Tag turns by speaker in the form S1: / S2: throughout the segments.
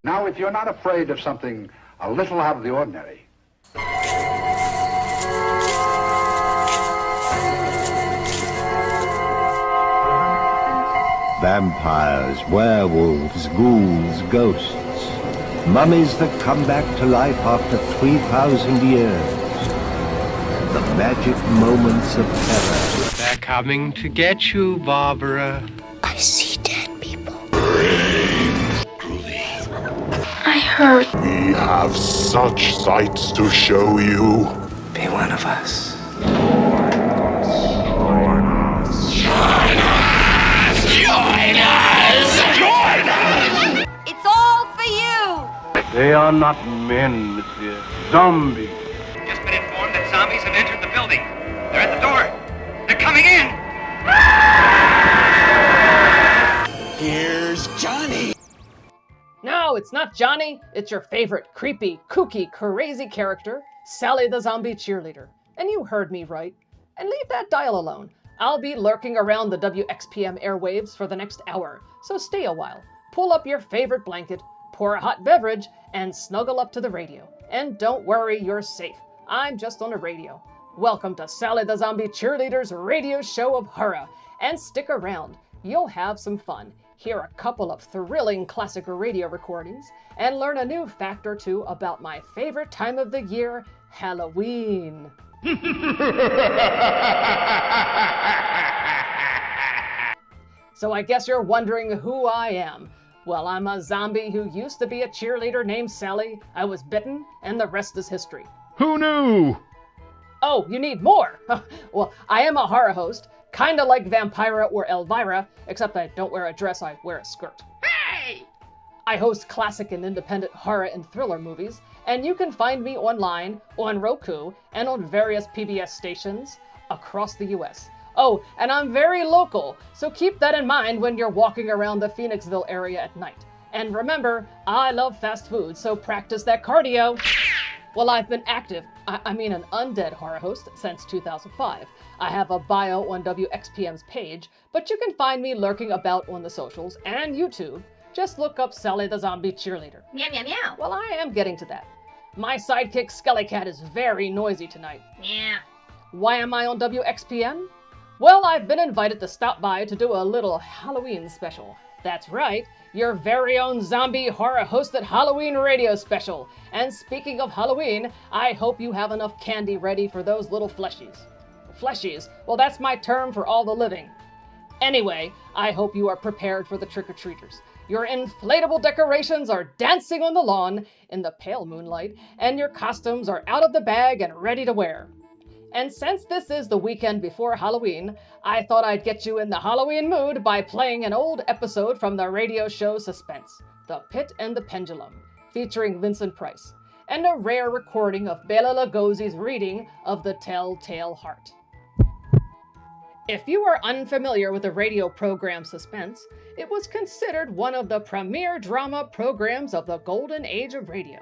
S1: Now, if you're not afraid of something a little out of the ordinary,
S2: vampires, werewolves, ghouls, ghosts, mummies that come back to life after 3,000 years. The magic moments of terror.
S3: They're coming to get you, Barbara.
S4: I see dead people.
S5: Truly.
S4: I heard.
S5: We have such sights to show you.
S6: Be one of us.
S4: It's all for you!
S3: They are not men, monsieur. Zombies.
S7: Just been informed that zombies have entered the building. They're at the door. They're coming in.
S6: Here's Johnny.
S8: No, it's not Johnny. It's your favorite creepy, kooky, crazy character, Sally the Zombie Cheerleader. And you heard me right. And leave that dial alone. I'll be lurking around the WXPM airwaves for the next hour, so stay a while. Pull up your favorite blanket, pour a hot beverage, and snuggle up to the radio. And don't worry, you're safe. I'm just on the radio. Welcome to Sally the Zombie Cheerleader's radio show of horror. And stick around. You'll have some fun, hear a couple of thrilling classic radio recordings, and learn a new fact or two about my favorite time of the year, Halloween. So I guess you're wondering who I am. Well, I'm a zombie who used to be a cheerleader named Sally. I was bitten, and the rest is history.
S9: Who knew?
S8: Oh, you need more? Well, I am a horror host, kinda like Vampira or Elvira, except I don't wear a dress, I wear a skirt.
S4: Hey!
S8: I host classic and independent horror and thriller movies, and you can find me online, on Roku, and on various PBS stations across the US. Oh, and I'm very local, so keep that in mind when you're walking around the Phoenixville area at night. And remember, I love fast food, so practice that cardio. Well, I've been active, I mean an undead horror host, since 2005. I have a bio on WXPM's page, but you can find me lurking about on the socials and YouTube. Just look up Sally the Zombie Cheerleader.
S4: Meow, meow, meow.
S8: Well, I am getting to that. My sidekick Skellycat is very noisy tonight.
S4: Yeah.
S8: Why am I on WXPM? Well, I've been invited to stop by to do a little Halloween special. That's right, your very own zombie horror hosted Halloween radio special. And speaking of Halloween, I hope you have enough candy ready for those little fleshies. Fleshies? Well, that's my term for all the living. Anyway, I hope you are prepared for the trick-or-treaters. Your inflatable decorations are dancing on the lawn in the pale moonlight, and your costumes are out of the bag and ready to wear. And since this is the weekend before Halloween, I thought I'd get you in the Halloween mood by playing an old episode from the radio show Suspense, The Pit and the Pendulum, featuring Vincent Price, and a rare recording of Bela Lugosi's reading of The Telltale Heart. If you are unfamiliar with the radio program Suspense, it was considered one of the premier drama programs of the golden age of radio,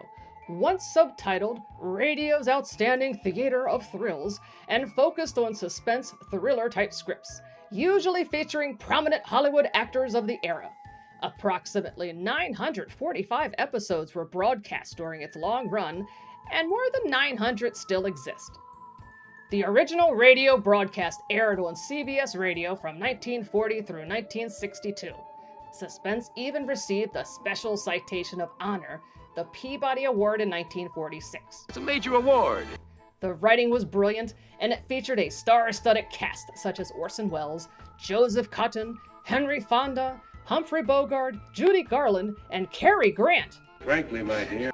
S8: once subtitled Radio's Outstanding Theater of Thrills, and focused on suspense thriller-type scripts, usually featuring prominent Hollywood actors of the era. Approximately 945 episodes were broadcast during its long run, and more than 900 still exist. The original radio broadcast aired on CBS Radio from 1940 through 1962. Suspense even received the Special Citation of Honor, the Peabody Award in 1946.
S9: It's a major award.
S8: The writing was brilliant, and it featured a star-studded cast such as Orson Welles, Joseph Cotten, Henry Fonda, Humphrey Bogart, Judy Garland, and Cary Grant.
S5: Frankly, my dear.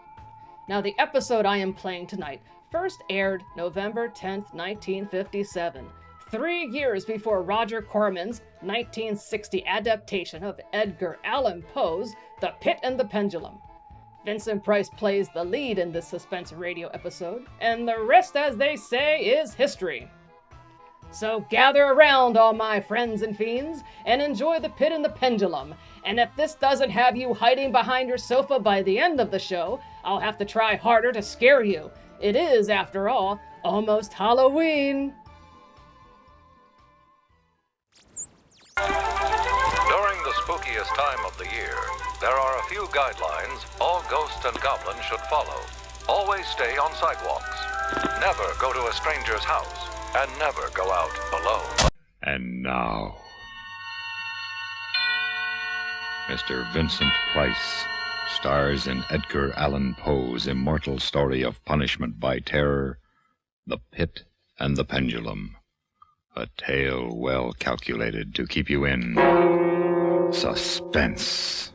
S8: Now, the episode I am playing tonight first aired November 10th, 1957, 3 years before Roger Corman's 1960 adaptation of Edgar Allan Poe's The Pit and the Pendulum. Vincent Price plays the lead in this suspense radio episode, and the rest, as they say, is history. So gather around, all my friends and fiends, and enjoy The Pit and the Pendulum. And if this doesn't have you hiding behind your sofa by the end of the show, I'll have to try harder to scare you. It is, after all, almost Halloween.
S10: During the spookiest time of the year, there are a few guidelines all ghosts and goblins should follow. Always stay on sidewalks. Never go to a stranger's house. And never go out alone.
S11: And now, Mr. Vincent Price stars in Edgar Allan Poe's immortal story of punishment by terror, The Pit and the Pendulum. A tale well calculated to keep you in suspense.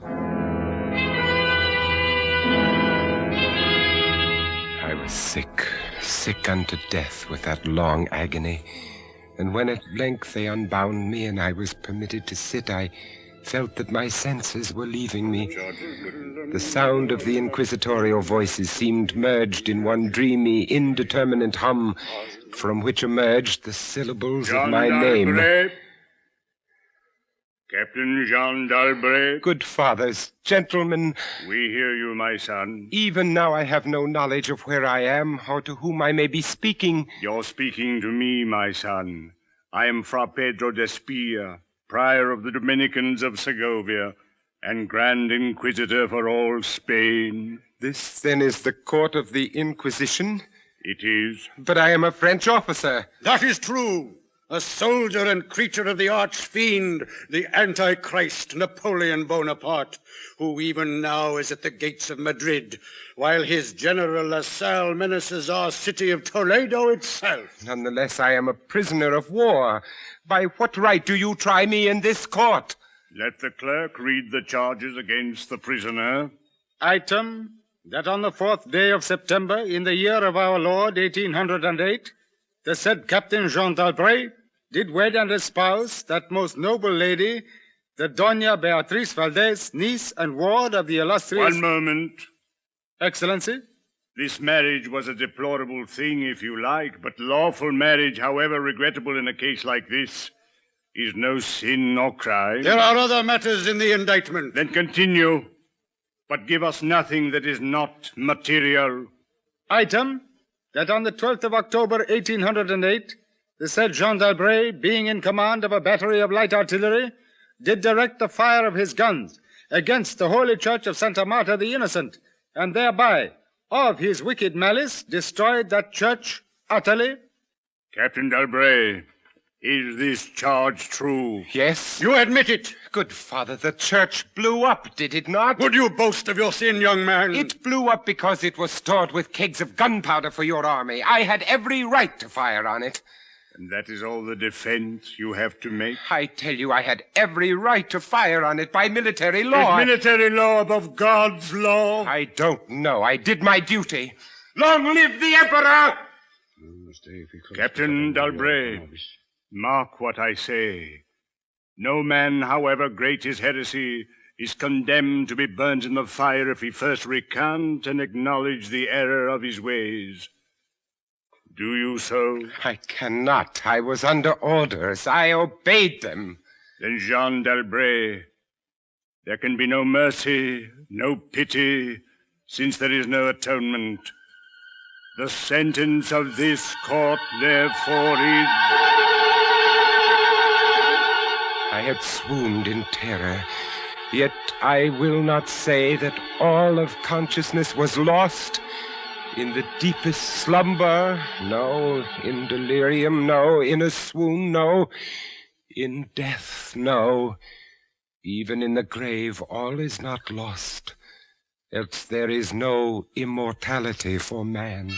S6: I was sick unto death with that long agony. And when at length they unbound me and I was permitted to sit, I felt that my senses were leaving me. The sound of the inquisitorial voices seemed merged in one dreamy, indeterminate hum, from which emerged the syllables of my name.
S12: Captain Jean d'Albret.
S6: Good fathers, gentlemen.
S12: We hear you, my son.
S6: Even now I have no knowledge of where I am, or to whom I may be speaking.
S12: You're speaking to me, my son. I am Fra Pedro d'Espia, prior of the Dominicans of Segovia, and Grand Inquisitor for all Spain.
S6: This, then, is the court of the Inquisition?
S12: It is.
S6: But I am a French officer.
S13: That is true. A soldier and creature of the arch-fiend, the Antichrist Napoleon Bonaparte, who even now is at the gates of Madrid, while his general La Salle menaces our city of Toledo itself.
S6: Nonetheless, I am a prisoner of war. By what right do you try me in this court?
S12: Let the clerk read the charges against the prisoner.
S13: Item, that on the 4th day of September, in the year of our Lord, 1808, the said Captain Jean d'Albret did wed and espouse that most noble lady, the Doña Beatriz Valdez, niece and ward of the illustrious...
S12: One moment.
S13: Excellency?
S12: This marriage was a deplorable thing, if you like, but lawful marriage, however regrettable in a case like this, is no sin nor crime.
S13: There are other matters in the indictment.
S12: Then continue, but give us nothing that is not material.
S13: Item, that on the 12th of October, 1808, the said Jean d'Albret, being in command of a battery of light artillery, did direct the fire of his guns against the holy church of Santa Marta the Innocent, and thereby, of his wicked malice, destroyed that church utterly.
S12: Captain d'Albret, is this charge true?
S6: Yes.
S13: You admit it.
S6: Good father, the church blew up, did it not?
S13: Would you boast of your sin, young man?
S6: It blew up because it was stored with kegs of gunpowder for your army. I had every right to fire on it.
S12: And that is all the defense you have to make?
S6: I tell you, I had every right to fire on it by military law.
S12: Is military law above God's law?
S6: I don't know. I did my duty. Long live the Emperor!
S12: Captain d'Albret, mark what I say. No man, however great his heresy, is condemned to be burnt in the fire if he first recant and acknowledge the error of his ways. Do you so?
S6: I cannot. I was under orders. I obeyed them.
S12: Then, Jean d'Albret, there can be no mercy, no pity, since there is no atonement. The sentence of this court, therefore, is...
S6: I had swooned in terror, yet I will not say that all of consciousness was lost. In the deepest slumber, no. In delirium, no. In a swoon, no. In death, no. Even in the grave, all is not lost, else there is no immortality for man.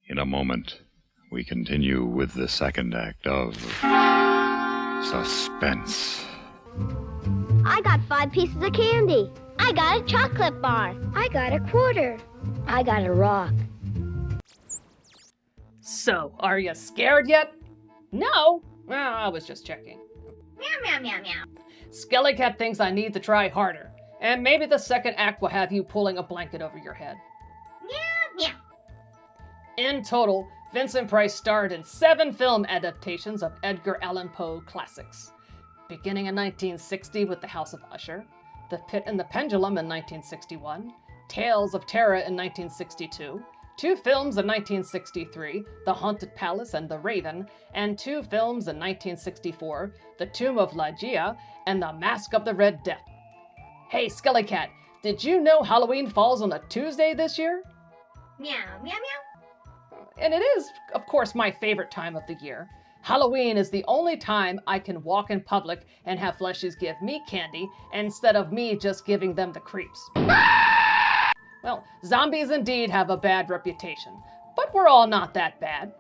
S11: In a moment, we continue with the second act of Suspense.
S14: I got 5 pieces of candy. I got a chocolate bar. I got a quarter. I got a rock.
S8: So, are you scared yet? No? Well, I was just checking.
S14: Meow, meow, meow, meow.
S8: Skellycat thinks I need to try harder, and maybe the second act will have you pulling a blanket over your head.
S14: Meow, meow.
S8: In total, Vincent Price starred in 7 film adaptations of Edgar Allan Poe classics. beginning in 1960 with The House of Usher, The Pit and the Pendulum in 1961, Tales of Terror in 1962, 2 films in 1963, The Haunted Palace and The Raven, and 2 films in 1964, The Tomb of Ligeia and The Mask of the Red Death. Hey, Skelly Cat, did you know Halloween falls on a Tuesday this year?
S14: Meow, meow, meow.
S8: And it is, of course, my favorite time of the year. Halloween is the only time I can walk in public and have fleshies give me candy instead of me just giving them the creeps. Well, zombies indeed have a bad reputation, but we're all not that bad.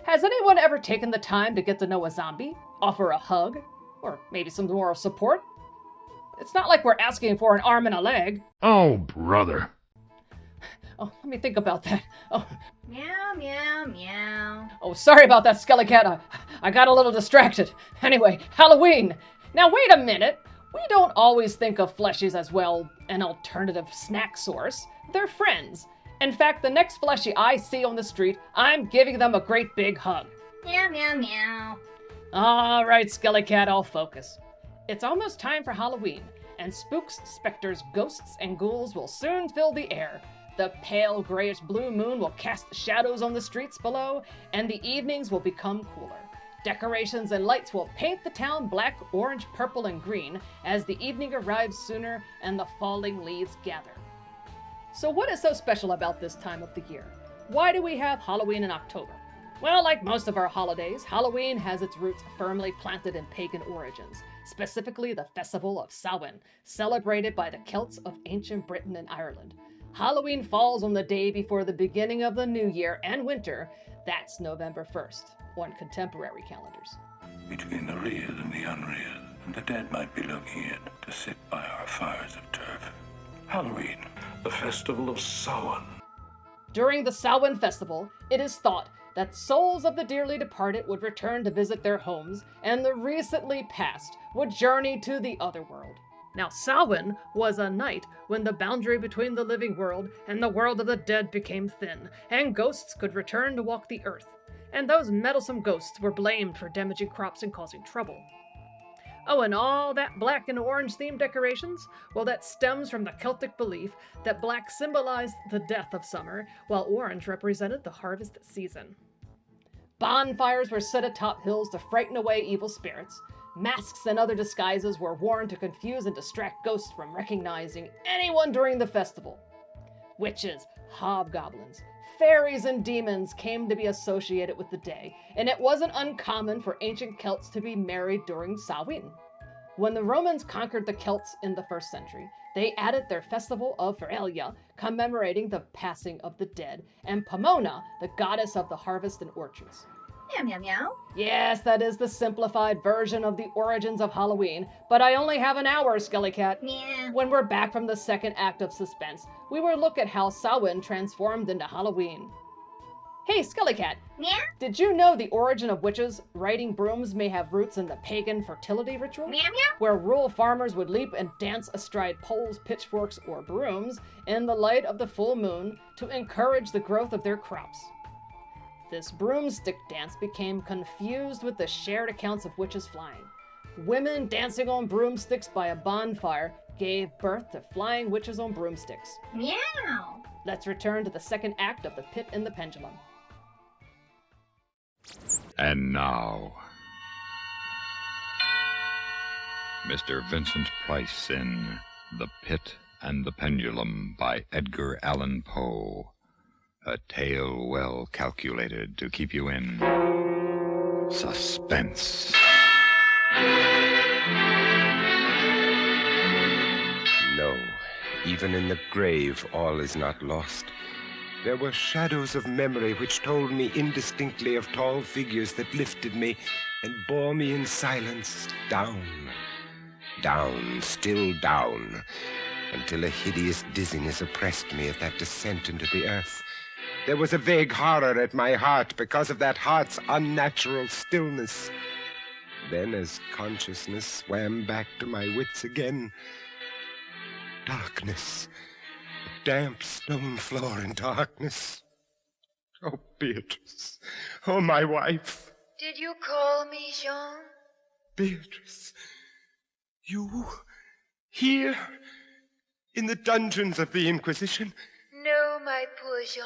S8: Has anyone ever taken the time to get to know a zombie, offer a hug, or maybe some moral support? It's not like we're asking for an arm and a leg.
S9: Oh, brother.
S8: Oh, let me think about that. Oh,
S14: Meow, meow, meow.
S8: oh, sorry about that, Skelly Cat. I got a little distracted. Anyway, Halloween. Now, wait a minute. We don't always think of fleshies as, well, an alternative snack source. They're friends. In fact, the next fleshie I see on the street, I'm giving them a great big hug.
S14: Meow, meow, meow.
S8: All right, Skelly Cat, I'll focus. It's almost time for Halloween, and spooks, specters, ghosts, and ghouls will soon fill the air. The pale grayish blue moon will cast shadows on the streets below, and the evenings will become cooler. Decorations and lights will paint the town black, orange, purple, and green as the evening arrives sooner and the falling leaves gather. So what is so special about this time of the year? Why do we have Halloween in October? Well, like most of our holidays, Halloween has its roots firmly planted in pagan origins, specifically the festival of Samhain, celebrated by the Celts of ancient Britain and Ireland. Halloween falls on the day before the beginning of the new year and winter. That's November 1st, on contemporary calendars.
S15: Between the real and the unreal, and the dead might be looking in to sit by our fires of turf. Halloween, the festival of Samhain.
S8: During the Samhain festival, it is thought that souls of the dearly departed would return to visit their homes, and the recently passed would journey to the other world. Now, Samhain was a night when the boundary between the living world and the world of the dead became thin, and ghosts could return to walk the earth. And those meddlesome ghosts were blamed for damaging crops and causing trouble. Oh, and all that black and orange themed decorations? Well, that stems from the Celtic belief that black symbolized the death of summer, while orange represented the harvest season. Bonfires were set atop hills to frighten away evil spirits. Masks and other disguises were worn to confuse and distract ghosts from recognizing anyone during the festival. Witches, hobgoblins, fairies, and demons came to be associated with the day, and it wasn't uncommon for ancient Celts to be married during Samhain. When the Romans conquered the Celts in the 1st century, they added their festival of Veralia, commemorating the passing of the dead, and Pomona, the goddess of the harvest and orchards.
S14: Meow, meow, meow.
S8: Yes, that is the simplified version of the origins of Halloween, but I only have an hour, Skelly Cat.
S14: Meow.
S8: When we're back from the second act of Suspense, we will look at how Samhain transformed into Halloween. Hey, Skelly Cat.
S14: Meow.
S8: Did you know the origin of witches riding brooms may have roots in the pagan fertility ritual?
S14: Meow, meow.
S8: Where rural farmers would leap and dance astride poles, pitchforks, or brooms in the light of the full moon to encourage the growth of their crops. This broomstick dance became confused with the shared accounts of witches flying. Women dancing on broomsticks by a bonfire gave birth to flying witches on broomsticks.
S14: Meow.
S8: Let's return to the second act of The Pit and the Pendulum.
S11: And now, Mr. Vincent Price in The Pit and the Pendulum by Edgar Allan Poe. A tale well calculated to keep you in suspense.
S6: No, even in the grave all is not lost. There were shadows of memory which told me indistinctly of tall figures that lifted me and bore me in silence down, down, still down, until a hideous dizziness oppressed me at that descent into the earth. There was a vague horror at my heart because of that heart's unnatural stillness. Then, as consciousness swam back to my wits again, darkness, a damp stone floor in darkness. Oh, Beatrice. Oh, my wife.
S4: Did you call me, Jean?
S6: Beatrice, you here in the dungeons of the Inquisition?
S16: No, my poor Jean.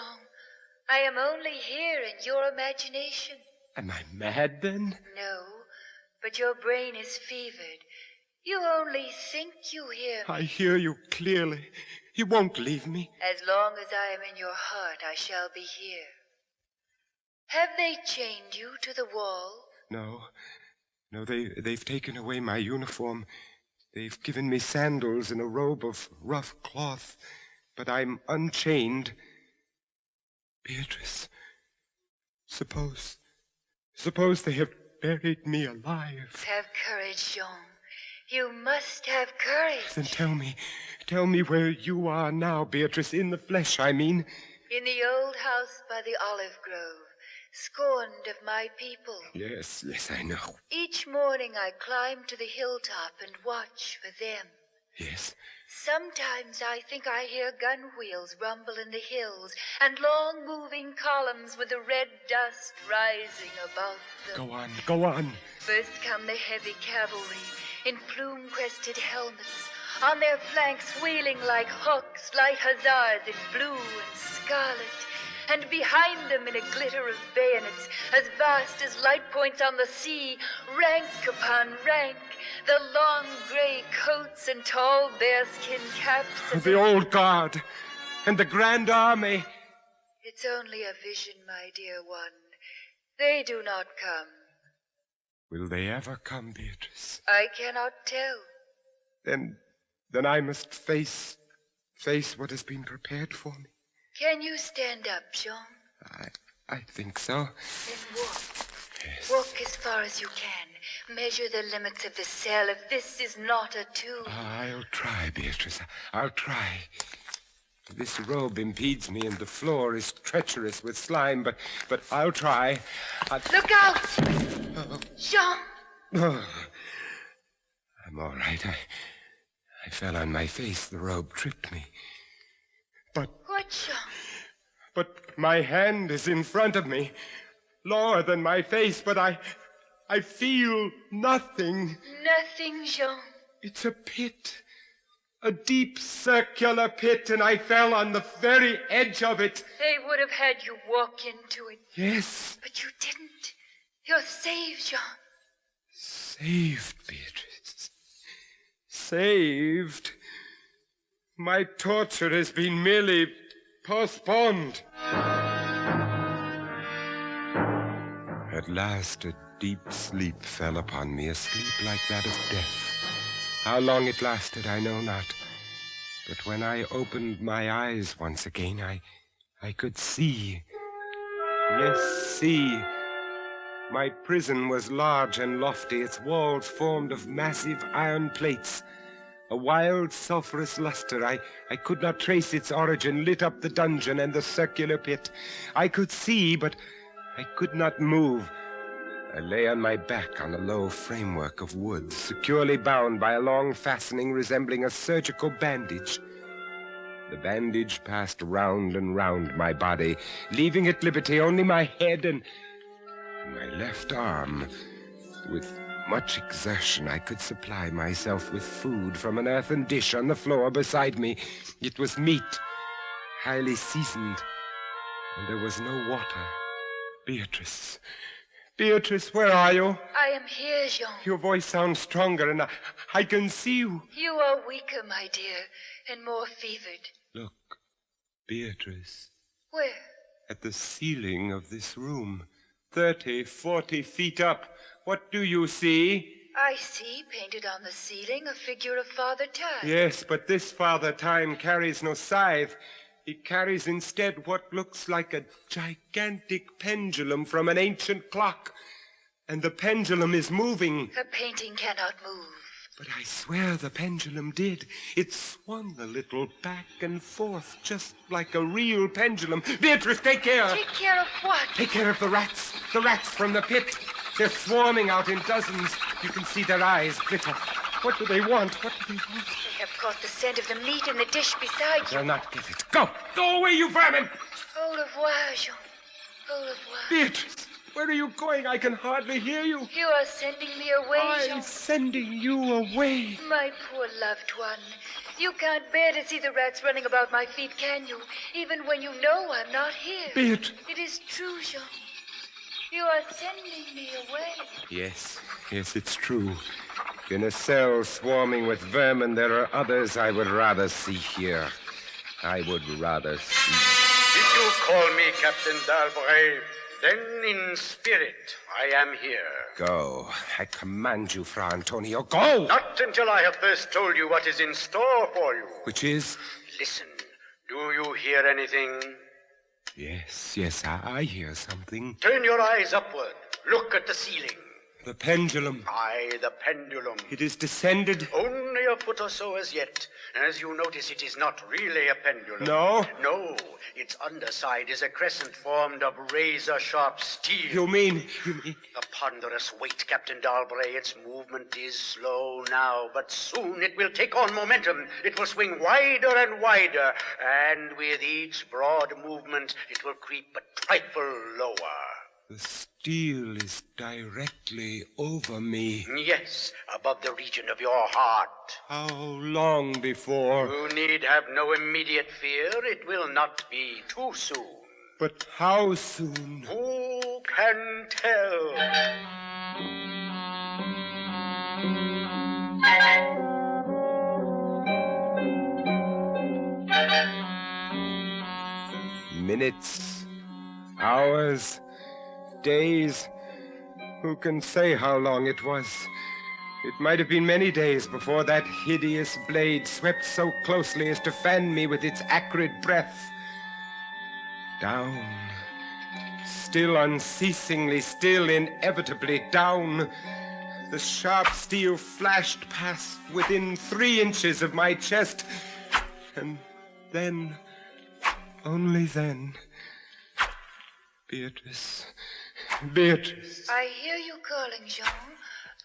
S16: I am only here in your imagination.
S6: Am I mad then?
S16: No, but your brain is fevered. You only think you hear me.
S6: I hear you clearly. You won't leave me.
S16: As long as I am in your heart, I shall be here. Have they chained you to the wall?
S6: No, they've taken away my uniform. They've given me sandals and a robe of rough cloth, but I'm unchained. Beatrice, suppose they have buried me alive.
S16: Have courage, Jean. You must have courage.
S6: Then tell me where you are now, Beatrice, in the flesh, I mean.
S16: In the old house by the olive grove, scorned of my people.
S6: Yes, I know.
S16: Each morning I climb to the hilltop and watch for them.
S6: Yes.
S16: Sometimes I think I hear gun wheels rumble in the hills and long moving columns with the red dust rising above them.
S6: Go on.
S16: First come the heavy cavalry in plume-crested helmets, on their flanks wheeling like hawks, light hussars in blue and scarlet, and behind them in a glitter of bayonets as vast as light points on the sea, rank upon rank, the long gray coats and tall bearskin caps of
S6: the old guard and the grand army.
S16: It's only a vision, my dear one. They do not come.
S6: Will they ever come, Beatrice?
S16: I cannot tell.
S6: Then I must face what has been prepared for me.
S16: Can you stand up, Jean?
S6: I think so.
S16: Then walk.
S6: Yes.
S16: Walk as far as you can. Measure the limits of the cell if this is not a tomb.
S6: I'll try, Beatrice. I'll try. This robe impedes me and the floor is treacherous with slime, but I'll try.
S16: Look out! Jean!
S6: Oh, I'm all right. I fell on my face. The robe tripped me.
S16: What, Jean?
S6: But my hand is in front of me, lower than my face, but I feel nothing.
S16: Nothing, Jean.
S6: It's a pit. A deep circular pit, and I fell on the very edge of it.
S16: They would have had you walk into it.
S6: Yes.
S16: But you didn't. You're saved, Jean.
S6: Saved, Beatrice. Saved. My torture has been merely postponed. At last, a deep sleep fell upon me, a sleep like that of death. How long it lasted, I know not. But when I opened my eyes once again, I could see. Yes, see. My prison was large and lofty, its walls formed of massive iron plates. A wild, sulphurous luster, I could not trace its origin, lit up the dungeon and the circular pit. I could see, but I could not move. I lay on my back on a low framework of wood, securely bound by a long fastening resembling a surgical bandage. The bandage passed round and round my body, leaving at liberty only my head and my left arm. With much exertion, I could supply myself with food from an earthen dish on the floor beside me. It was meat, highly seasoned, and there was no water. Beatrice, where are you?
S16: I am here, Jean.
S6: Your voice sounds stronger, and I can see you.
S16: You are weaker, my dear, and more fevered.
S6: Look, Beatrice.
S16: Where?
S6: At the ceiling of this room, 30, 40 feet up. What do you see?
S16: I see, painted on the ceiling, a figure of Father Time.
S6: Yes, but this Father Time carries no scythe. He carries instead what looks like a gigantic pendulum from an ancient clock. And the pendulum is moving.
S16: A painting cannot move.
S6: But I swear the pendulum did. It swung a little back and forth, just like a real pendulum. Beatrice, take care!
S16: Take care of what?
S6: Take care of the rats. The rats from the pit. They're swarming out in dozens. You can see their eyes glitter. What do they want? What do they want?
S16: They have caught the scent of the meat in the dish beside you.
S6: They'll not get it. Go! Go away, you vermin!
S16: Au revoir, Jean. Au revoir.
S6: Beatrice! Where are you going? I can hardly hear you.
S16: You are sending me away, Jean.
S6: Sending you away.
S16: My poor loved one. You can't bear to see the rats running about my feet, can you? Even when you know I'm not here.
S6: Beatrice.
S16: It is true, Jean. You are sending me away.
S6: Yes, it's true. In a cell swarming with vermin, there are others I would rather see here. I would rather see.
S17: Did you call me Captain Dalbray? Then in spirit, I am here.
S6: Go. I command you, Fra Antonio. Go!
S17: Not until I have first told you what is in store for you.
S6: Which is?
S17: Listen. Do you hear anything?
S6: Yes, I hear something.
S17: Turn your eyes upward. Look at the ceiling.
S6: The pendulum.
S17: Aye, the pendulum.
S6: It is descended.
S17: Only a foot or so as yet. As you notice, it is not really a pendulum.
S6: No?
S17: No. Its underside is a crescent formed of razor-sharp steel.
S6: You mean?
S17: A ponderous weight, Captain Dalbray. Its movement is slow now, but soon it will take on momentum. It will swing wider and wider, and with each broad movement, it will creep a trifle lower.
S6: The steel is directly over me.
S17: Yes, above the region of your heart.
S6: How long before?
S17: You need have no immediate fear. It will not be too soon.
S6: But how soon?
S17: Who can tell?
S6: Minutes, hours, days. Who can say how long it was? It might have been many days before that hideous blade swept so closely as to fan me with its acrid breath. Down. Still unceasingly, still inevitably down. The sharp steel flashed past within 3 inches of my chest. And then, only then, Beatrice.
S16: I hear you calling, Jean.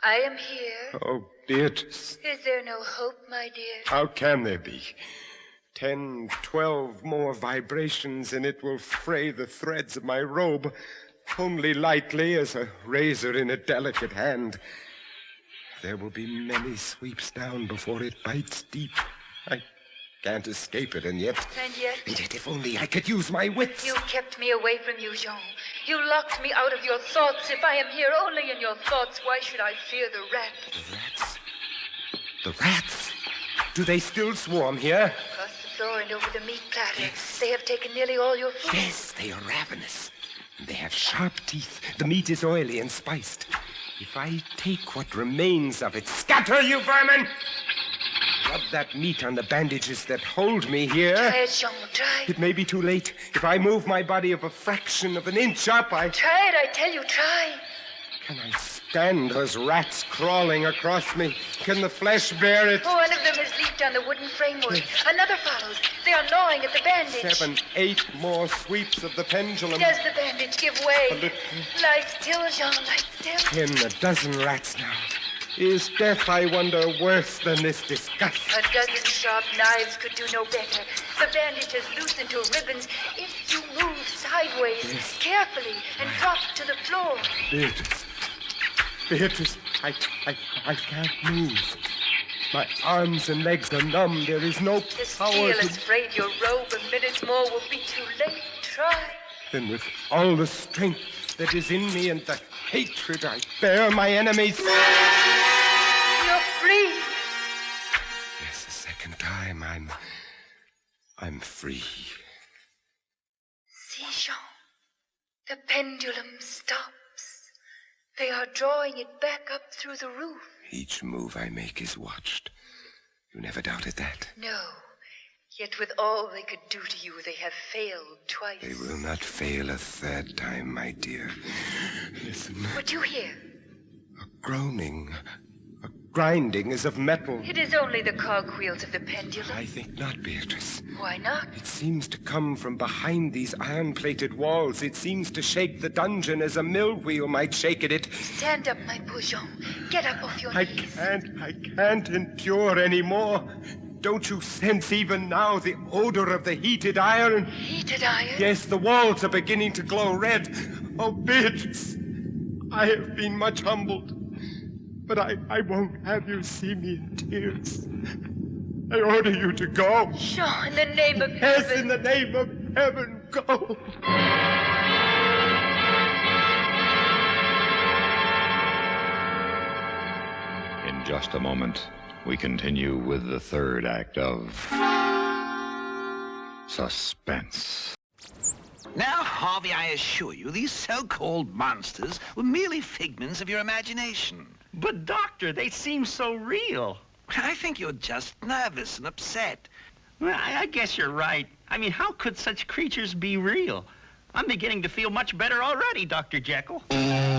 S16: I am here.
S6: Oh, Beatrice.
S16: Is there no hope, my dear?
S6: How can there be? 10, 12 more vibrations, and it will fray the threads of my robe, only lightly as a razor in a delicate hand. There will be many sweeps down before it bites deep. I can't escape it, and yet, if only I could use my wits.
S16: You kept me away from you, Jean. You locked me out of your thoughts. If I am here only in your thoughts, why should I fear the rats?
S6: The rats? The rats? Do they still swarm here?
S16: Across the floor and over the meat platter. Yes. They have taken nearly all your food.
S6: Yes, they are ravenous. They have sharp teeth. The meat is oily and spiced. If I take what remains of it, scatter, you vermin! Rub that meat on the bandages that hold me here.
S16: Try it, Jean, try.
S6: It may be too late. If I move my body of a fraction of an inch up,
S16: Try it, I tell you, try.
S6: Can I stand those rats crawling across me? Can the flesh bear it?
S16: One of them has leaped on the wooden framework. Another follows. They are gnawing at the bandage.
S6: 7, 8 more sweeps of the pendulum.
S16: Does the bandage give way? Lie still, Jean, lie still.
S6: 10, a dozen rats now. Is death, I wonder, worse than this disgust?
S16: A dozen sharp knives could do no better. The bandage has loosened to ribbons. If you move sideways, carefully, and drop to the floor.
S6: Beatrice, I can't move. My arms and legs are numb. There is no
S16: The
S6: power
S16: steel
S6: to...
S16: has frayed your robe. A minute more will be too late. Try.
S6: Then with all the strength that is in me and the hatred I bear my enemies...
S16: You're free.
S6: Yes, the second time I'm free.
S16: See, Jean. The pendulum stops. They are drawing it back up through the roof.
S6: Each move I make is watched. You never doubted that?
S16: No. Yet with all they could do to you, they have failed twice.
S6: They will not fail a third time, my dear. Listen.
S16: What do you hear?
S6: A groaning. A grinding as of metal.
S16: It is only the cogwheels of the pendulum.
S6: I think not, Beatrice.
S16: Why not?
S6: It seems to come from behind these iron-plated walls. It seems to shake the dungeon as a mill wheel might shake at it.
S16: Stand up, my poor Jean. Get up off your knees.
S6: I can't endure any more. Don't you sense even now the odor of the heated iron?
S16: Heated iron?
S6: Yes, the walls are beginning to glow red. Oh, Beatrice, I have been much humbled, but I won't have you see me in tears. I order you to go.
S16: Shaw, in the name of
S6: Yes,
S16: heaven.
S6: in the name of heaven, go.
S11: In just a moment, we continue with the third act of Suspense.
S18: Now, Harvey, I assure you, these so-called monsters were merely figments of your imagination.
S19: But, Doctor, they seem so real.
S18: I think you're just nervous and upset.
S19: Well, I guess you're right. I mean, how could such creatures be real? I'm beginning to feel much better already, Dr. Jekyll.
S4: Meow,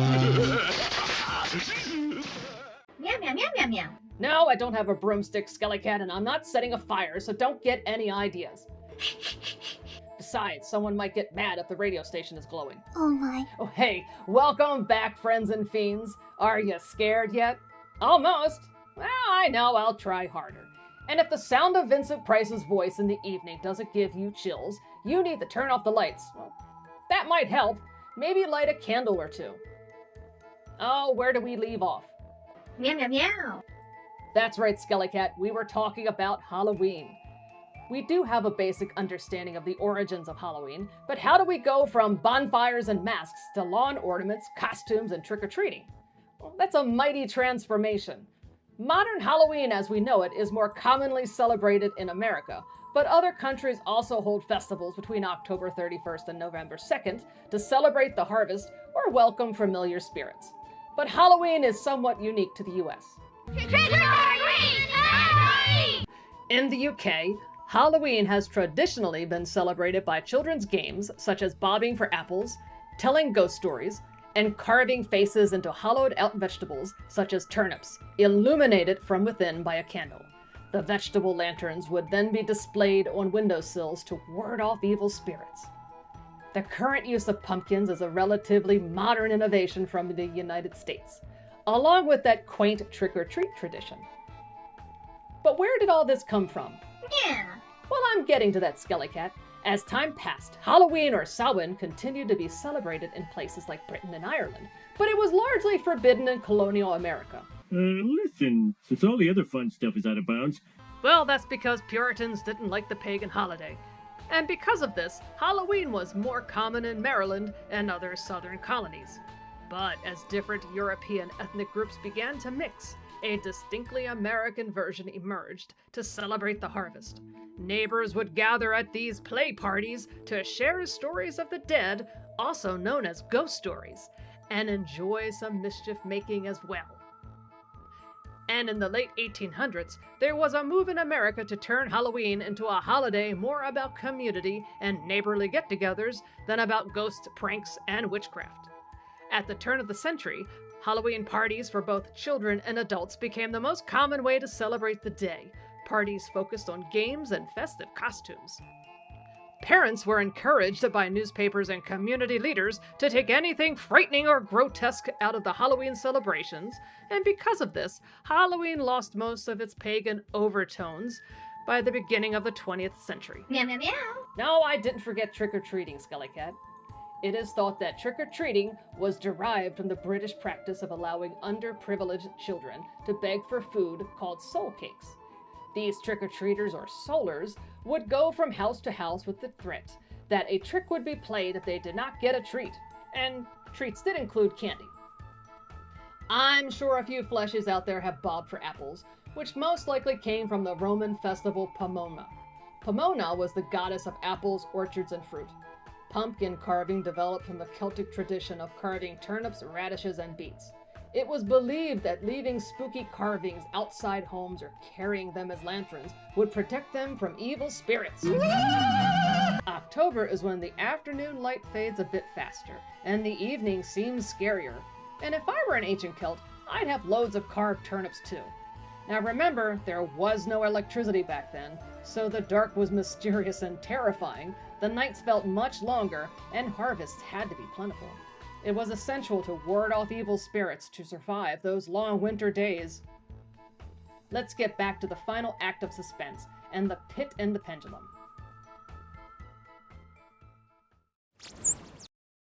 S4: meow, meow, meow, meow.
S8: No, I don't have a broomstick, Skellycat, and I'm not setting a fire, so don't get any ideas. Besides, someone might get mad if the radio station is glowing.
S14: Oh my.
S8: Oh, hey, welcome back, friends and fiends. Are you scared yet? Almost. Well, I know, I'll try harder. And if the sound of Vincent Price's voice in the evening doesn't give you chills, you need to turn off the lights. Well, that might help. Maybe light a candle or two. Oh, where do we leave off?
S4: Meow, meow, meow.
S8: That's right, Skellycat. We were talking about Halloween. We do have a basic understanding of the origins of Halloween, but how do we go from bonfires and masks to lawn ornaments, costumes, and trick-or-treating? Well, that's a mighty transformation. Modern Halloween as we know it is more commonly celebrated in America, but other countries also hold festivals between October 31st and November 2nd to celebrate the harvest or welcome familiar spirits. But Halloween is somewhat unique to the US. In the UK, Halloween has traditionally been celebrated by children's games such as bobbing for apples, telling ghost stories, and carving faces into hollowed-out vegetables such as turnips, illuminated from within by a candle. The vegetable lanterns would then be displayed on windowsills to ward off evil spirits. The current use of pumpkins is a relatively modern innovation from the United States, along with that quaint trick-or-treat tradition. But where did all this come from?
S4: Yeah.
S8: Well, I'm getting to that, Skellycat. As time passed, Halloween or Samhain continued to be celebrated in places like Britain and Ireland, but it was largely forbidden in colonial America.
S20: Listen, since all the other fun stuff is out of bounds...
S8: Well, that's because Puritans didn't like the pagan holiday. And because of this, Halloween was more common in Maryland and other southern colonies. But as different European ethnic groups began to mix, a distinctly American version emerged to celebrate the harvest. Neighbors would gather at these play parties to share stories of the dead, also known as ghost stories, and enjoy some mischief-making as well. And in the late 1800s, there was a move in America to turn Halloween into a holiday more about community and neighborly get-togethers than about ghost pranks and witchcraft. At the turn of the century, Halloween parties for both children and adults became the most common way to celebrate the day. Parties focused on games and festive costumes. Parents were encouraged by newspapers and community leaders to take anything frightening or grotesque out of the Halloween celebrations, and because of this, Halloween lost most of its pagan overtones by the beginning of the 20th century.
S4: Meow, meow, meow.
S8: No, I didn't forget trick-or-treating, Skellycat. It is thought that trick-or-treating was derived from the British practice of allowing underprivileged children to beg for food called soul cakes. These trick-or-treaters, or soulers, would go from house to house with the threat that a trick would be played if they did not get a treat, and treats did include candy. I'm sure a few fleshies out there have bobbed for apples, which most likely came from the Roman festival Pomona. Pomona was the goddess of apples, orchards, and fruit. Pumpkin carving developed from the Celtic tradition of carving turnips, radishes, and beets. It was believed that leaving spooky carvings outside homes or carrying them as lanterns would protect them from evil spirits. October is when the afternoon light fades a bit faster, and the evening seems scarier. And if I were an ancient Celt, I'd have loads of carved turnips too. Now remember, there was no electricity back then, so the dark was mysterious and terrifying, the nights felt much longer, and harvests had to be plentiful. It was essential to ward off evil spirits to survive those long winter days. Let's get back to the final act of Suspense, and the Pit and the Pendulum.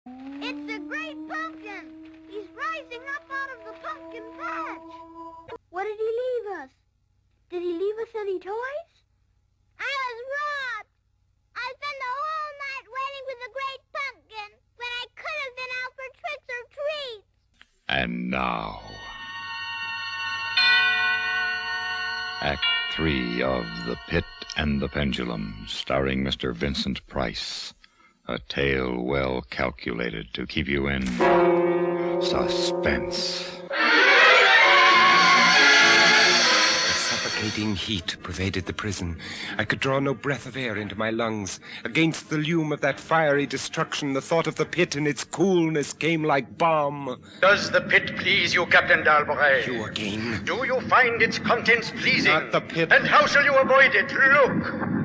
S14: It's the Great Pumpkin! He's rising us out of the pumpkin patch. What did he leave us? Did he leave us any toys? I was robbed. I spent the whole night waiting for the great pumpkin when I could have been out for tricks or treats.
S11: And now, Act 3 of The Pit and the Pendulum, starring Mr. Vincent Price. A tale well calculated to keep you in suspense.
S6: Suffocating heat pervaded the prison. I could draw no breath of air into my lungs. Against the lume of that fiery destruction, the thought of the pit and its coolness came like balm.
S17: Does the pit please you, Captain Dalbray?
S6: You again?
S17: Do you find its contents pleasing?
S6: Not the pit.
S17: And how shall you avoid it? Look!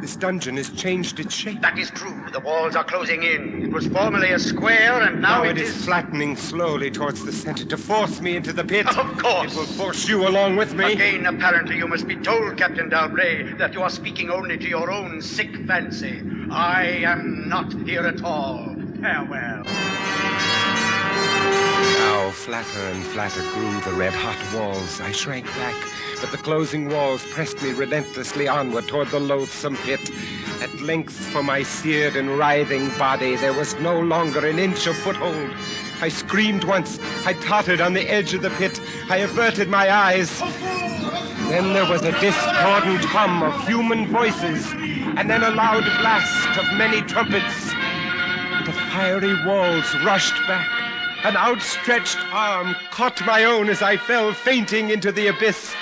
S6: This dungeon has changed its shape.
S17: That is true. The walls are closing in. It was formerly a square, and now
S6: it is flattening slowly towards the center to force me into the pit.
S17: Of course.
S6: It will force you along with me.
S17: Again, apparently, you must be told, Captain Dalbray, that you are speaking only to your own sick fancy. I am not here at all. Farewell.
S6: Now, flatter and flatter grew the red-hot walls. I shrank back, but the closing walls pressed me relentlessly onward toward the loathsome pit. At length, for my seared and writhing body, there was no longer an inch of foothold. I screamed once. I tottered on the edge of the pit. I averted my eyes. Then there was a discordant hum of human voices, and then a loud blast of many trumpets. The fiery walls rushed back. An outstretched arm caught my own as I fell fainting into the abyss.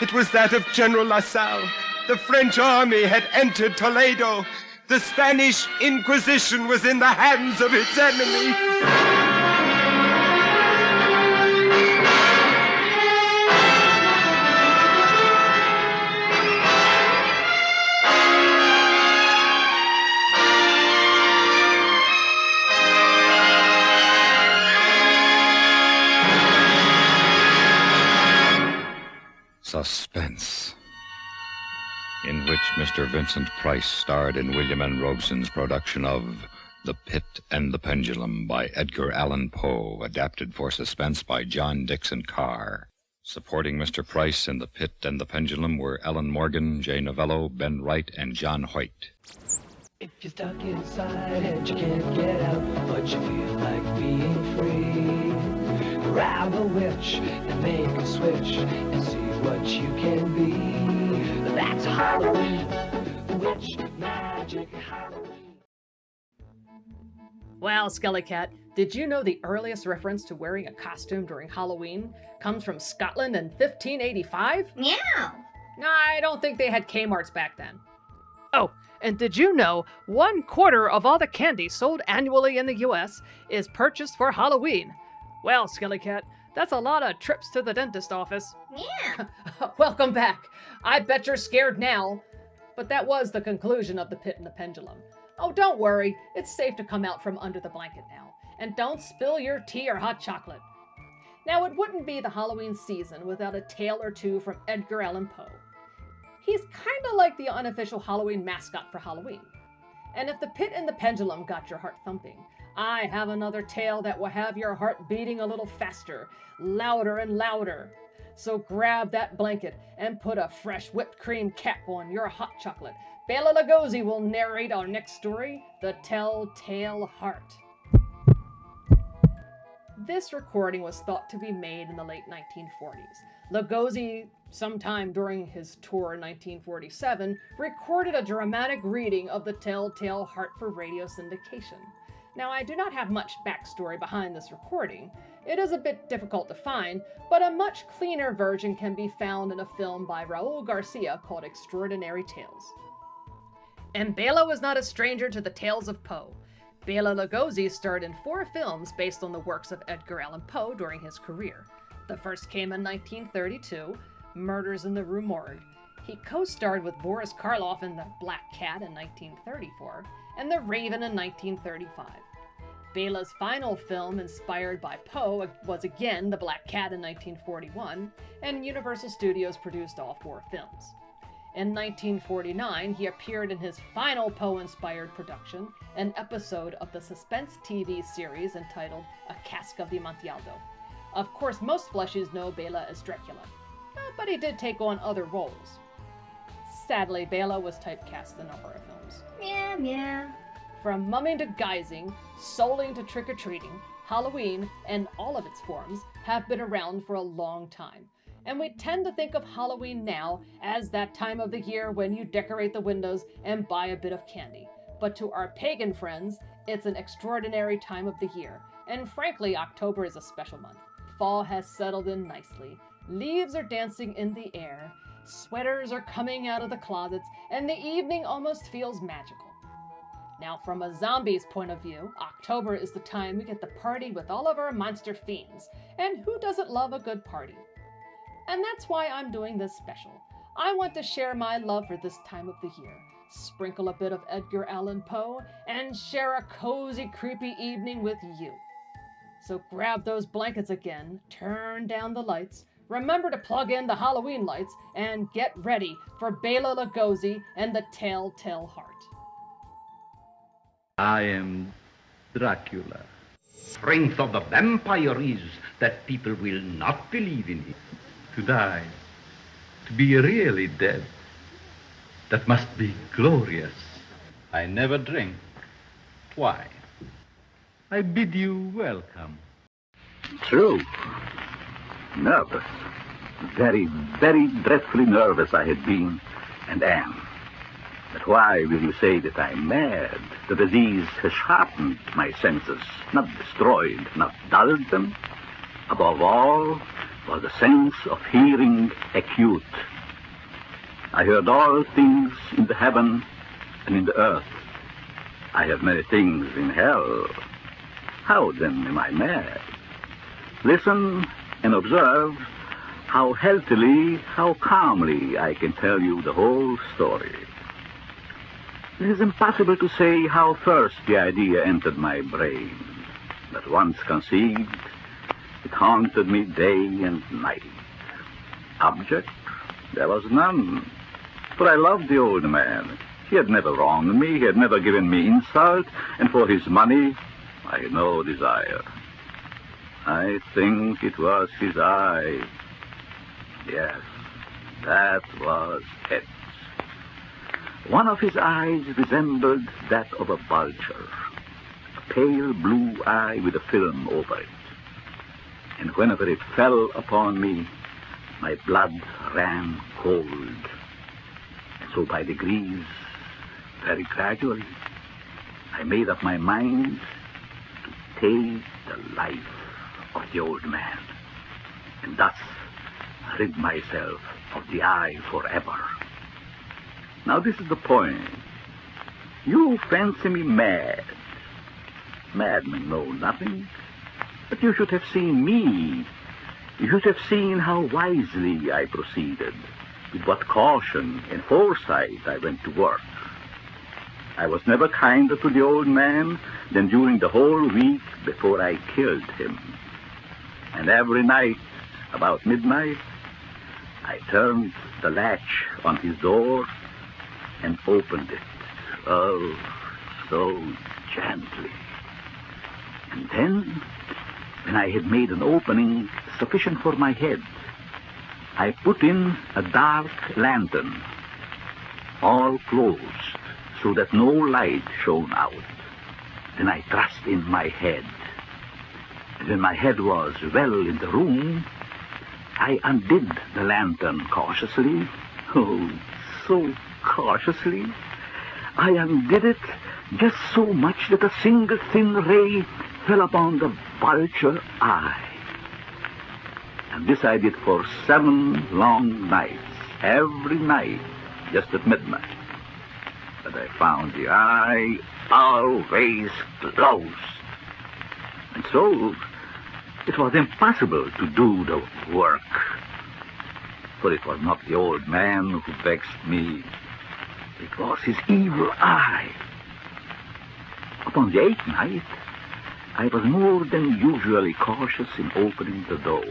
S6: It was that of General LaSalle. The French army had entered Toledo. The Spanish Inquisition was in the hands of its enemy.
S11: Suspense, in which Mr. Vincent Price starred in William N. Robeson's production of The Pit and the Pendulum by Edgar Allan Poe, adapted for Suspense by John Dixon Carr. Supporting Mr. Price in The Pit and the Pendulum were Ellen Morgan, Jay Novello, Ben Wright, and John Hoyt.
S21: If you're stuck inside and you can't get out, but you feel like being free, grab a witch and make a switch and see what you can be. That's Halloween, witch magic Halloween.
S8: Well, Skelly Cat, did you know the earliest reference to wearing a costume during Halloween comes from Scotland in 1585?
S4: Meow.
S8: No, I don't think they had Kmarts back then. Oh, and did you know 1/4 of all the candy sold annually in the U.S. is purchased for Halloween? Well, Skelly Cat, that's a lot of trips to the dentist office.
S4: Yeah.
S8: Welcome back. I bet you're scared now. But that was the conclusion of The Pit and the Pendulum. Oh, don't worry. It's safe to come out from under the blanket now. And don't spill your tea or hot chocolate. Now, it wouldn't be the Halloween season without a tale or two from Edgar Allan Poe. He's kind of like the unofficial Halloween mascot for Halloween. And if The Pit and the Pendulum got your heart thumping, I have another tale that will have your heart beating a little faster, louder and louder. So grab that blanket and put a fresh whipped cream cap on your hot chocolate. Bela Lugosi will narrate our next story, The Telltale Heart. This recording was thought to be made in the late 1940s. Lugosi, sometime during his tour in 1947, recorded a dramatic reading of The Telltale Heart for radio syndication. Now, I do not have much backstory behind this recording. It is a bit difficult to find, but a much cleaner version can be found in a film by Raul Garcia called Extraordinary Tales. And Bela was not a stranger to the tales of Poe. Bela Lugosi starred in 4 films based on the works of Edgar Allan Poe during his career. The first came in 1932, Murders in the Rue Morgue. He co-starred with Boris Karloff in The Black Cat in 1934, and The Raven in 1935. Bela's final film, inspired by Poe, was again The Black Cat in 1941, and Universal Studios produced all 4 films. In 1949, he appeared in his final Poe-inspired production, an episode of the Suspense TV series entitled A Cask of the Amontillado. Of course, most fleshies know Bela as Dracula, but he did take on other roles. Sadly, Bela was typecast in a number of films.
S4: Meow, meow.
S8: From mumming to guising, souling to trick-or-treating, Halloween, and all of its forms, have been around for a long time. And we tend to think of Halloween now as that time of the year when you decorate the windows and buy a bit of candy. But to our pagan friends, it's an extraordinary time of the year. And frankly, October is a special month. Fall has settled in nicely. Leaves are dancing in the air. Sweaters are coming out of the closets, and the evening almost feels magical. Now, from a zombie's point of view, October is the time we get to party with all of our monster fiends. And who doesn't love a good party? And that's why I'm doing this special. I want to share my love for this time of the year, sprinkle a bit of Edgar Allan Poe, and share a cozy, creepy evening with you. So grab those blankets again, turn down the lights, remember to plug in the Halloween lights, and get ready for Bela Lugosi and the Telltale Heart.
S1: I am Dracula. Strength of the vampire is that people will not believe in it. To die, to be really dead, that must be glorious. I never drink. Why? I bid you welcome.
S22: True. Nervous. Very, very dreadfully nervous I had been and am. But why will you say that I'm mad? The disease has sharpened my senses, not destroyed, not dulled them. Above all, was the sense of hearing acute. I heard all things in the heaven and in the earth. I have many things in hell. How then am I mad? Listen and observe how healthily, how calmly I can tell you the whole story. It is impossible to say how first the idea entered my brain, but once conceived, it haunted me day and night. Object? There was none, for I loved the old man. He had never wronged me, he had never given me insult, and for his money, I had no desire. I think it was his eye. Yes, that was it. One of his eyes resembled that of a vulture, a pale blue eye with a film over it. And whenever it fell upon me, my blood ran cold. And so by degrees, very gradually, I made up my mind to take the life of the old man, and thus rid myself of the eye forever. Now this is the point. You fancy me mad. Madmen know nothing. But you should have seen me. You should have seen how wisely I proceeded, with what caution and foresight I went to work. I was never kinder to the old man than during the whole week before I killed him. And every night, about midnight, I turned the latch on his door and opened it. Oh, so gently. And then, when I had made an opening sufficient for my head, I put in a dark lantern, all closed, so that no light shone out. Then I thrust in my head. And when my head was well in the room, I undid the lantern cautiously. Oh, so cautiously. I undid it just so much that a single thin ray fell upon the vulture eye. And this I did for 7 long nights, every night, just at midnight. But I found the eye always closed. And so it was impossible to do the work. For it was not the old man who vexed me. It was his evil eye. Upon the 8th night, I was more than usually cautious in opening the door.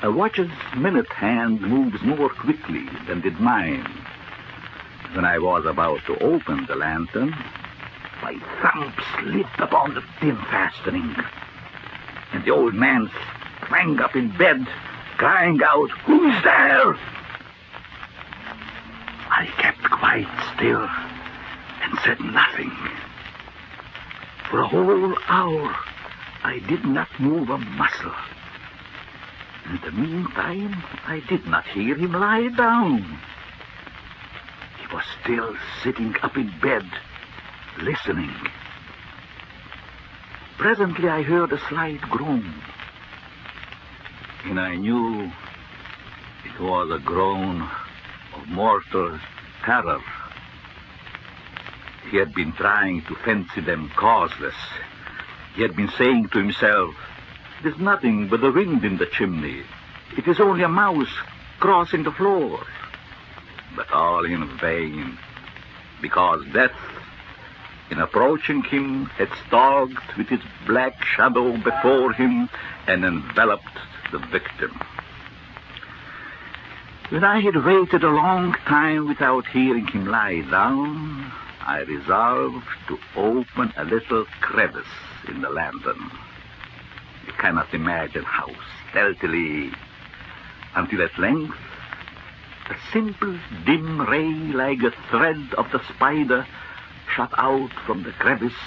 S22: A watch's minute hand moves more quickly than did mine. When I was about to open the lantern, my thumb slipped upon the thin fastening. and the old man sprang up in bed, crying out, "Who's there?" I kept quite still and said nothing. For a whole hour, I did not move a muscle. In the meantime, I did not hear him lie down. He was still sitting up in bed, listening. Presently, I heard a slight groan, and I knew it was a groan of mortal terror. He had been trying to fancy them causeless. He had been saying to himself, "It is nothing but the wind in the chimney. It is only a mouse crossing the floor." But all in vain, because death, in approaching him, had stalked with its black shadow before him and enveloped the victim. When I had waited a long time without hearing him lie down, I resolved to open a little crevice in the lantern. You cannot imagine how stealthily, until at length a simple dim ray like a thread of the spider shot out from the crevice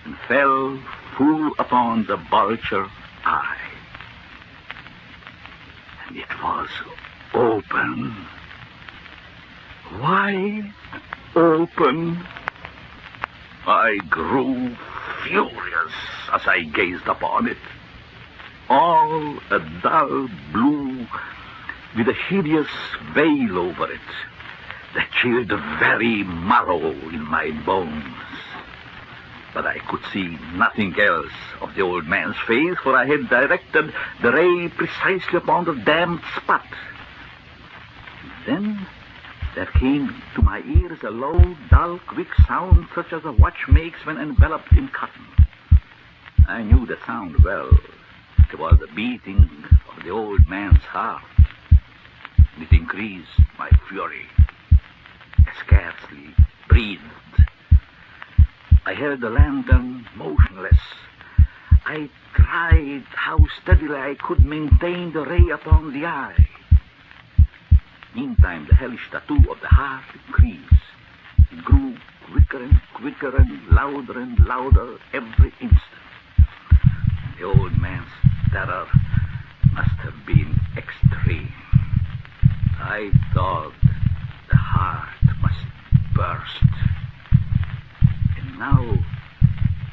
S22: and fell full upon the vulture eye. And it was open, wide open. I grew furious as I gazed upon it. All a dull blue with a hideous veil over it that chilled the very marrow in my bones. But I could see nothing else of the old man's face, for I had directed the ray precisely upon the damned spot. Then there came to my ears a low, dull, quick sound such as a watch makes when enveloped in cotton. I knew the sound well. It was the beating of the old man's heart. It increased my fury. I scarcely breathed. I held the lantern motionless. I tried how steadily I could maintain the ray upon the eye. Meantime, the hellish tattoo of the heart increased. It grew quicker and quicker and louder every instant. The old man's terror must have been extreme. I thought the heart must burst. And now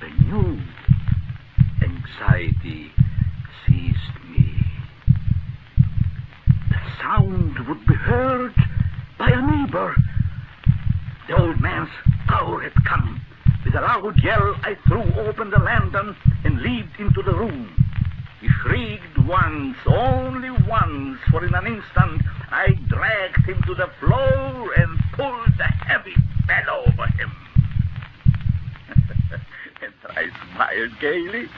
S22: a new anxiety seized me. The sound would be heard by a neighbor. The old man's hour had come. With a loud yell, I threw open the lantern and leaped into the room. He shrieked once, only once, for in an instant I dragged him to the floor and pulled the heavy bed over him. And I smiled gaily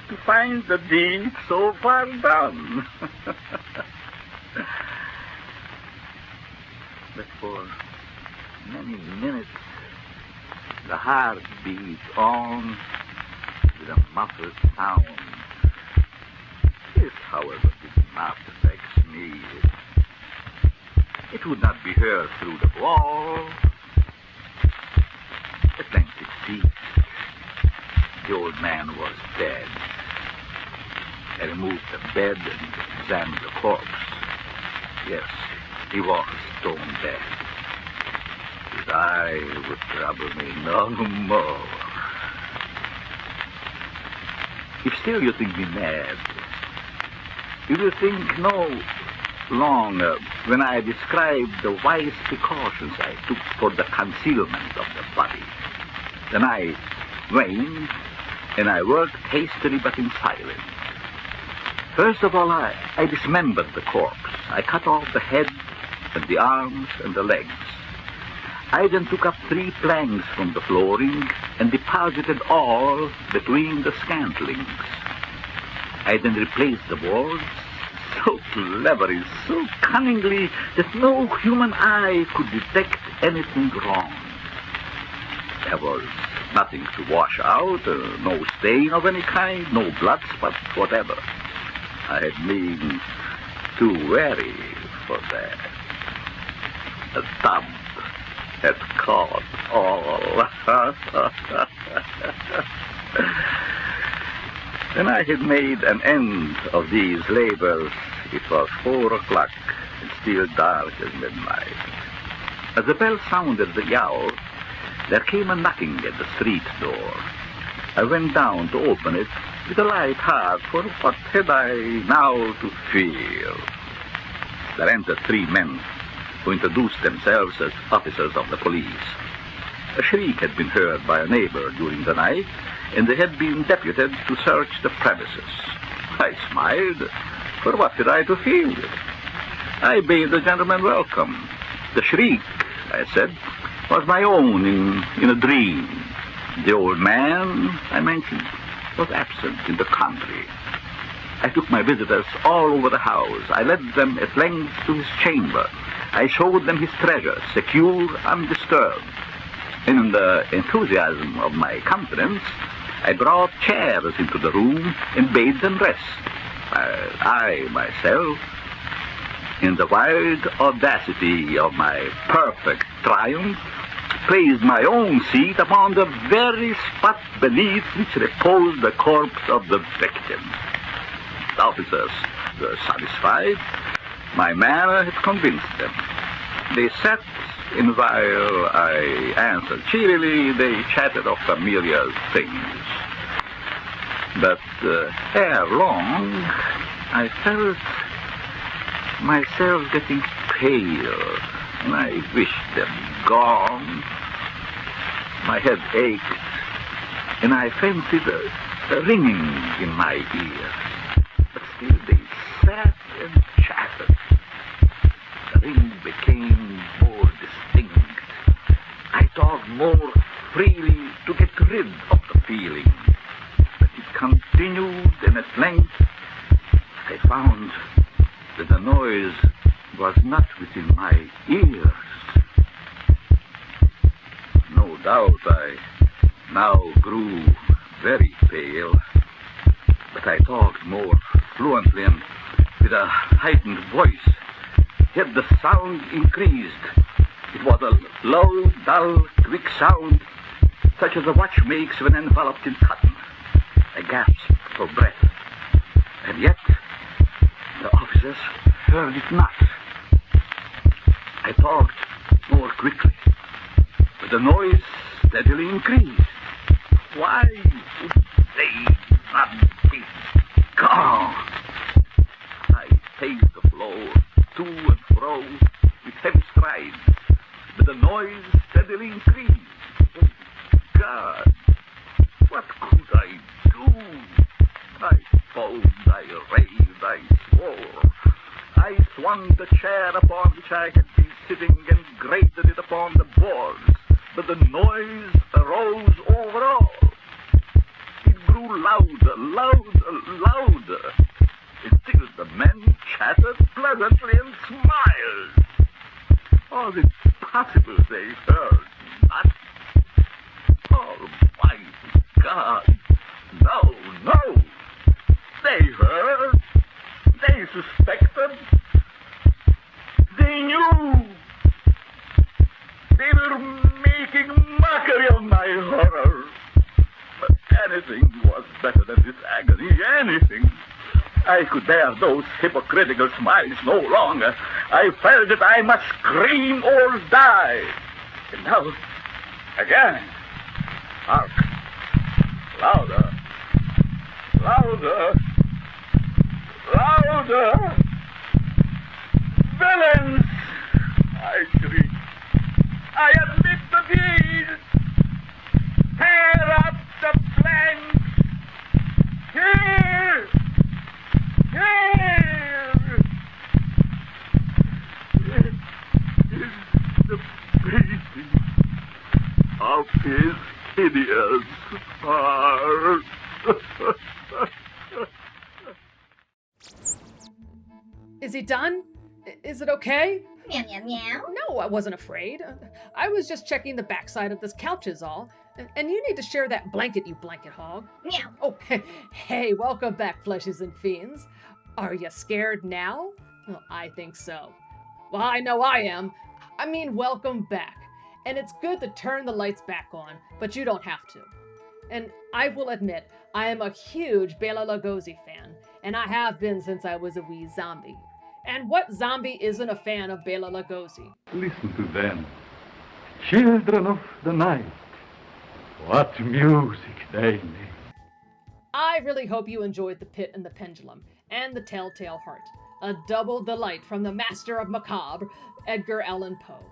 S22: to find the deed so far done. But for many minutes the heart beat on with a muffled sound. This, however, did not affect me. It would not be heard through the wall. At length it ceased. The old man was dead. I removed the bed and examined the corpse. Yes, he was stone dead. His eye would trouble me no more. If still you think me mad, you will think no longer when I describe the wise precautions I took for the concealment of the body. The night waned, and I worked hastily but in silence. First of all, I dismembered the corpse. I cut off the head and the arms and the legs. I then took up 3 planks from the flooring and deposited all between the scantlings. I then replaced the walls so cleverly, so cunningly, that no human eye could detect anything wrong. There was nothing to wash out, no stain of any kind, no blood spot whatever. I had been too wary for that. The tub had caught all. When I had made an end of these labors, it was 4 o'clock and still dark as midnight. As the bell sounded the hour, there came a knocking at the street door. I went down to open it with a light heart, for what had I now to fear? There entered 3 men who introduced themselves as officers of the police. A shriek had been heard by a neighbor during the night, and they had been deputed to search the premises. I smiled, for what had I to fear? I bade the gentleman welcome. The shriek, I said, was my own in a dream. The old man, I mentioned, was absent in the country. I took my visitors all over the house. I led them at length to his chamber. I showed them his treasure, secure, undisturbed. In the enthusiasm of my confidence, I brought chairs into the room and bade them rest. I myself, in the wild audacity of my perfect triumph, placed my own seat upon the very spot beneath which reposed the corpse of the victim. The officers were satisfied. My manner had convinced them. They sat, and while I answered cheerily, they chatted of familiar things. But ere long, I felt myself getting pale, and I wished them gone. My head ached, and I fancied a ringing in my ears. But still they sat and chatted. The ring became more distinct. I talked more freely to get rid of the feeling. But it continued, and at length I found that the noise was not within my ears. No doubt I now grew very pale, but I talked more fluently and with a heightened voice. Yet the sound increased. It was a low, dull, quick sound, such as a watch makes when enveloped in cotton. I gasped for breath, and yet the officers heard it not. I talked more quickly, but the noise steadily increased. Why would they not be gone? I paced the floor to and fro with heavy strides, but the noise steadily increased. Oh, God, what could I do? I foamed, I raved, I swore. I swung the chair upon which I had been sitting and grated it upon the boards, but the noise arose over all. It grew louder, louder, louder. And still the men chattered pleasantly and smiled. Was it possible they heard not? Almighty God! No, no! They heard! They suspected! They knew! They were making mockery of my horror! But anything was better than this agony, anything! I could bear those hypocritical smiles no longer. I felt that I must scream or die. And now, again, hark, louder, louder, louder. Villains, I shrieked. I admit the deed. Tear up the planks. Here! Here is the beating of his hideous heart.
S8: Is he done? Is it okay?
S4: Meow, meow, meow.
S8: No, I wasn't afraid. I was just checking the backside of this couch is all. And you need to share that blanket, you blanket hog.
S4: Meow.
S8: Oh, hey, welcome back, fleshies and fiends. Are you scared now? Well, I think so. Well, I know I am. I mean, welcome back. And it's good to turn the lights back on, but you don't have to. And I will admit, I am a huge Bela Lugosi fan, and I have been since I was a wee zombie. And what zombie isn't a fan of Bela Lugosi?
S1: Listen to them. Children of the night. What music they make.
S8: I really hope you enjoyed The Pit and the Pendulum and The Telltale Heart, a double delight from the master of macabre, Edgar Allan Poe.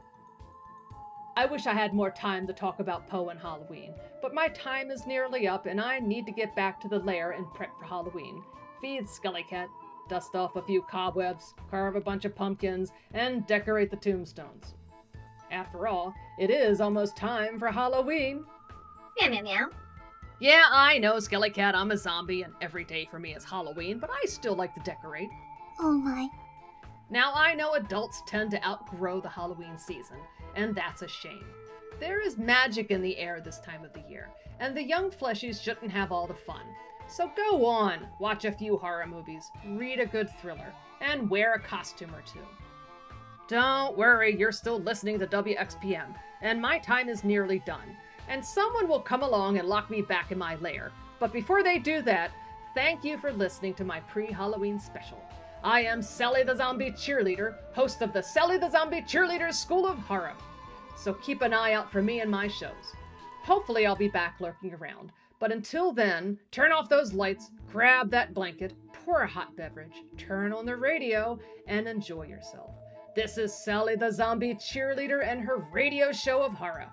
S8: I wish I had more time to talk about Poe and Halloween, but my time is nearly up and I need to get back to the lair and prep for Halloween. Feed Skelly Cat, dust off a few cobwebs, carve a bunch of pumpkins, and decorate the tombstones. After all, it is almost time for Halloween.
S4: Meow, meow, meow.
S8: Yeah, I know, Skelly Cat, I'm a zombie and every day for me is Halloween, but I still like to decorate.
S14: Oh my.
S8: Now, I know adults tend to outgrow the Halloween season, and that's a shame. There is magic in the air this time of the year, and the young fleshies shouldn't have all the fun. So go on, watch a few horror movies, read a good thriller, and wear a costume or two. Don't worry, you're still listening to WXPM, and my time is nearly done. And someone will come along and lock me back in my lair. But before they do that, thank you for listening to my pre-Halloween special. I am Sally the Zombie Cheerleader, host of the Sally the Zombie Cheerleader School of Horror. So keep an eye out for me and my shows. Hopefully I'll be back lurking around. But until then, turn off those lights, grab that blanket, pour a hot beverage, turn on the radio, and enjoy yourself. This is Sally the Zombie Cheerleader and her radio show of horror.